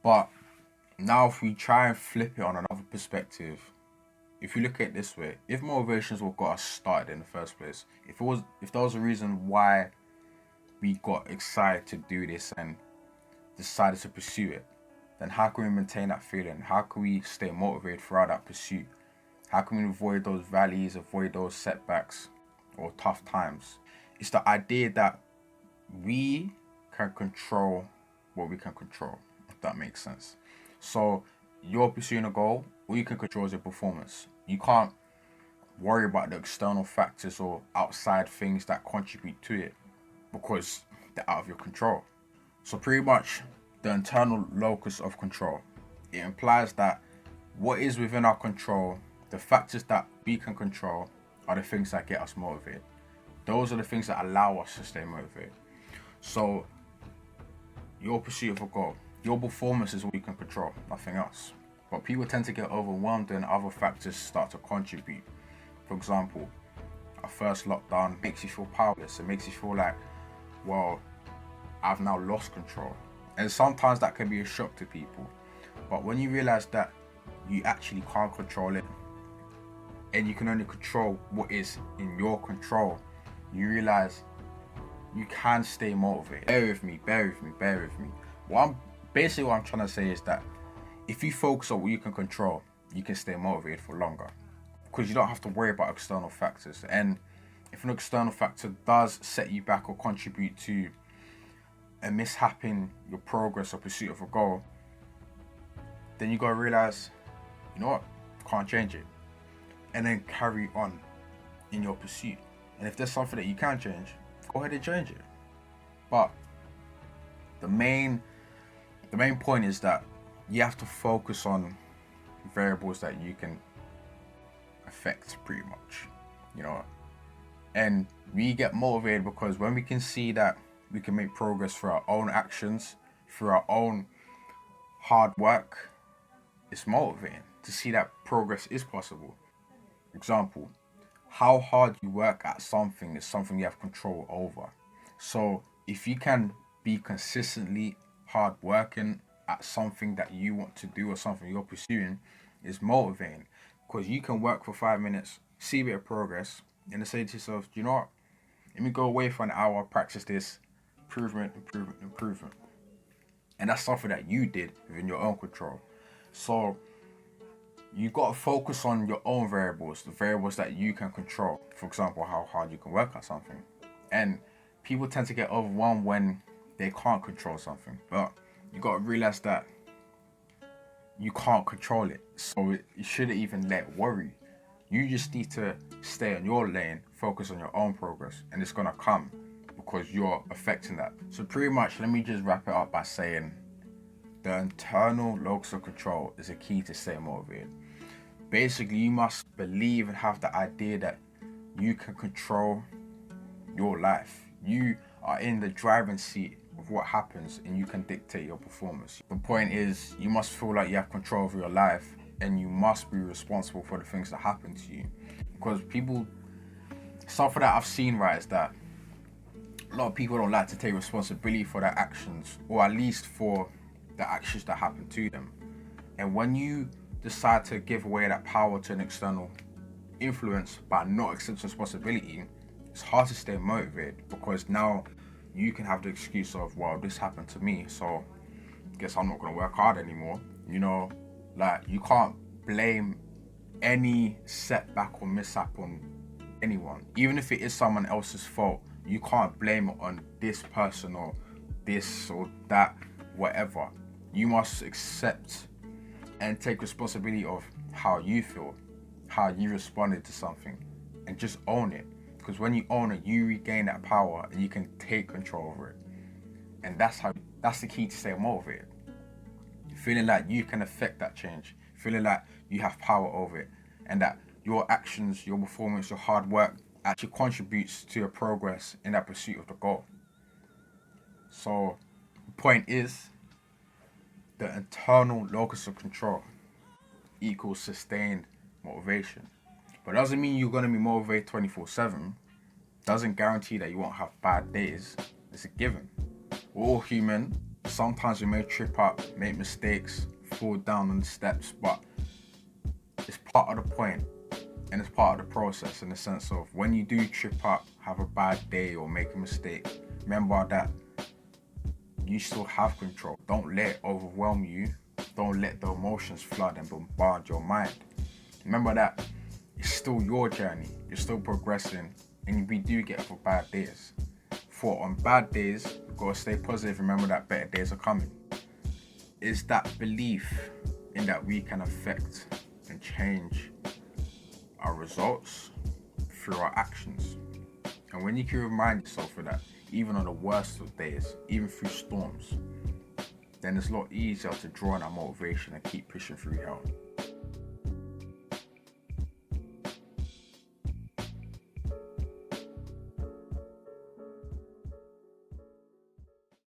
But now if we try and flip it on another perspective, if you look at it this way, if motivation is what got us started in the first place, if there was a reason why we got excited to do this and decided to pursue it, then how can we maintain that feeling? How can we stay motivated throughout that pursuit? How can we avoid those valleys, avoid those setbacks or tough times? It's the idea that we can control what we can control, if that makes sense. So you're pursuing a goal, all you can control is your performance. You can't worry about the external factors or outside things that contribute to it because they're out of your control. So pretty much the internal locus of control. It implies that what is within our control, the factors that we can control, are the things that get us motivated. Those are the things that allow us to stay motivated. So your pursuit of a goal, your performance is what you can control, nothing else. But people tend to get overwhelmed when other factors start to contribute. For example, a first lockdown makes you feel powerless. It makes you feel like, well, I've now lost control. And sometimes that can be a shock to people. But when you realize that you actually can't control it, and you can only control what is in your control, you realize you can stay motivated. Bear with me. What I'm trying to say is that if you focus on what you can control, you can stay motivated for longer. Because you don't have to worry about external factors. And if an external factor does set you back or contribute to a mishap in your progress or pursuit of a goal, then you gotta realize, you know what, can't change it. And then carry on in your pursuit. And if there's something that you can change, go ahead and change it. But the main point is that you have to focus on variables that you can affect pretty much, and we get motivated because when we can see that we can make progress through our own actions, through our own hard work, it's motivating to see that progress is possible. Example, how hard you work at something is something you have control over. So if you can be consistently hard working at something that you want to do or something you're pursuing, is motivating because you can work for 5 minutes, see a bit of progress, and then say to yourself, you know what? Let me go away for an hour, practice this, improvement. And that's something that you did within your own control. So you got to focus on your own variables, the variables that you can control. For example, how hard you can work at something. And people tend to get overwhelmed when they can't control something. But you got to realize that you can't control it. So you shouldn't even let it worry. You just need to stay in your lane, focus on your own progress, and it's going to come because you're affecting that. So pretty much, let me just wrap it up by saying the internal locus of control is a key to stay motivated. Basically, you must believe and have the idea that you can control your life. You are in the driving seat of what happens and you can dictate your performance. The point is, you must feel like you have control over your life and you must be responsible for the things that happen to you. Because something that I've seen, right, is that a lot of people don't like to take responsibility for their actions, or at least for the actions that happen to them. And when you decide to give away that power to an external influence by not accepting responsibility, it's hard to stay motivated because now you can have the excuse of, well, this happened to me, so I guess I'm not going to work hard anymore. Like, you can't blame any setback or mishap on anyone. Even if it is someone else's fault, you can't blame it on this person or this or that, whatever. You must accept and take responsibility of how you feel, how you responded to something, and just own it. Because when you own it, you regain that power and you can take control over it. And that's the key to stay motivated. Feeling like you can affect that change, feeling like you have power over it, and that your actions, your performance, your hard work actually contributes to your progress in that pursuit of the goal. So the point is, the internal locus of control equals sustained motivation. But it doesn't mean you're going to be motivated 24/7. Doesn't guarantee that you won't have bad days. It's a given. We're all human. Sometimes we may trip up, make mistakes, fall down on the steps, but it's part of the point and it's part of the process, in the sense of when you do trip up, have a bad day or make a mistake, remember that you still have control. Don't let it overwhelm you. Don't let the emotions flood and bombard your mind. Remember that it's still your journey. You're still progressing, and we do get for bad days. For on bad days, you've got to stay positive. Remember that better days are coming. It's that belief in that we can affect and change our results through our actions. And when you can remind yourself of that, even on the worst of days, even through storms, then it's a lot easier to draw on that motivation and keep pushing through hell.